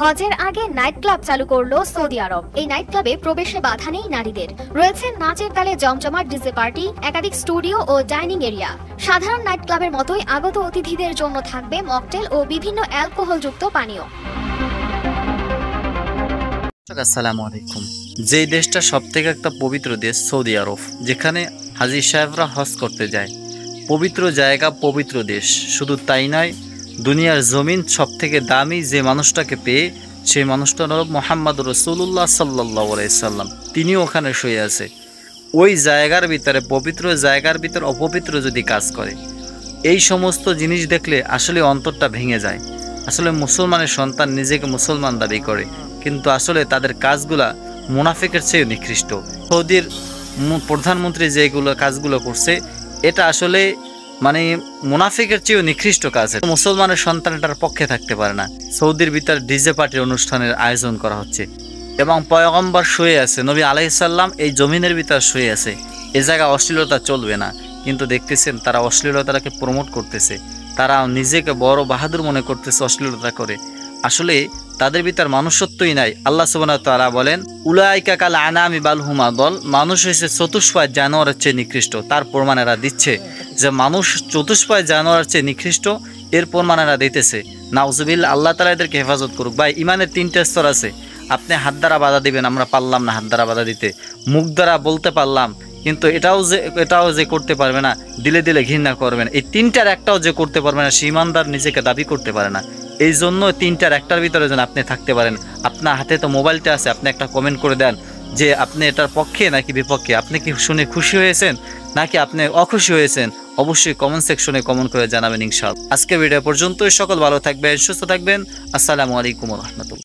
হজের আগে night club চালু করলো সৌদি আরব। এই নাইট ক্লাবে প্রবেশে বাধা নেই নারীদের। রয়েছে নাচের তালে জমজমাট ডিজে পার্টি, একাধিক স্টুডিও ও ডাইনিং এরিয়া। সাধারণ নাইট ক্লাবের মতোই আগত অতিথিদের জন্য থাকবে মকটেল ও বিভিন্ন অ্যালকোহলযুক্ত পানীয়। আসসালামু আলাইকুম। যেই দেশটা সবথেকে একটা পবিত্র দেশ সৌদি আরব, যেখানে হাজি সাহেবরা হজ করতে যায়, পবিত্র জায়গা, পবিত্র দেশ। শুধু তাই নয়, দুনিয়ার জমিন সবথেকে দামি যে মানুষটাকে পেয়ে, সেই মানুষটা হল মুহাম্মদ রাসূলুল্লাহ সাল্লাল্লাহু আলাইহি সাল্লাম। তিনিও ওখানে শুয়ে আছে। ওই জায়গার ভিতরে, পবিত্র জায়গার ভিতরে অপবিত্র যদি কাজ করে, এই সমস্ত জিনিস দেখলে আসলে অন্তরটা ভেঙে যায়। আসলে মুসলমানের সন্তান নিজেকে মুসলমান দাবি করে, কিন্তু আসলে তাদের কাজগুলা মুনাফিকের চেয়ে নিকৃষ্ট। সৌদির প্রধানমন্ত্রী যেগুলো কাজগুলো করছে, এটা আসলে মুনাফিকের চেয়েও নিকৃষ্ট কাজ। মুসলমানের সন্তান এটার পক্ষে থাকতে পারে না। সৌদির ভিতরে ডিজে পার্টির অনুষ্ঠানের আয়োজন করা হচ্ছে এবং পয়গম্বর শুয়ে আছে, নবী আলাইহিস সালাম এই জমিনের ভিতরে শুয়ে আছে। এ জায়গায় অশ্লীলতা চলবে না, কিন্তু দেখতেছেন তারা অশ্লীলতাকে প্রমোট করতেছে। তারা নিজেকে বড় বাহাদুর মনে করতেছে অশ্লীলতা করে। আসলে তাদের ভিতর মানুষত্বই নাই। আল্লাহ সুবহানাহু ওয়া তাআলা বলেন, উলাইকা কাল আনামি বাল হুম আদল, মানুষ হয়েছে চতুষ্পায় জানোয়ারের চেয়ে নিকৃষ্ট। তার প্রমাণ এরা দিচ্ছে যে মানুষ চতুষ্পায় জানোয়ারের চেয়ে নিকৃষ্ট, এর প্রমাণ এরা দিতেছে। নাউজুবিল্লাহ, আল্লাহ তাআলা এদেরকে হেফাজত করুক। ভাই, ইমানের 3টা স্তর আছে। আপনি হাত দ্বারা বাধা দিবেন, আমরা পারলাম না হাত দ্বারা বাধা দিতে, মুখ দ্বারা বলতে পারলাম, কিন্তু এটাও যে করতে পারবে না, দিলে দিলে ঘৃণা করবেন, এই 3টার একটাও যে করতে পারবে না, সে ইমানদার নিজেকে দাবি করতে পারে না। এই জন্য 3টার একটার ভিতরে যেন আপনি থাকতে পারেন। আপনার হাতে তো মোবাইলটা আছে, আপনি একটা কমেন্ট করে দেন যে আপনি এটার পক্ষে নাকি বিপক্ষে। আপনি কি শুনে খুশি হয়েছেন নাকি আপনি অখুশি হয়েছেন? অবশ্যই কমেন্ট সেকশনে কমেন্ট করে জানাবেন ইনশাআল্লাহ। আজকে ভিডিও পর্যন্তই। সকল ভালো থাকবেন, সুস্থ থাকবেন। আসসালামু আলাইকুম ওয়া রাহমাতুল্লাহ।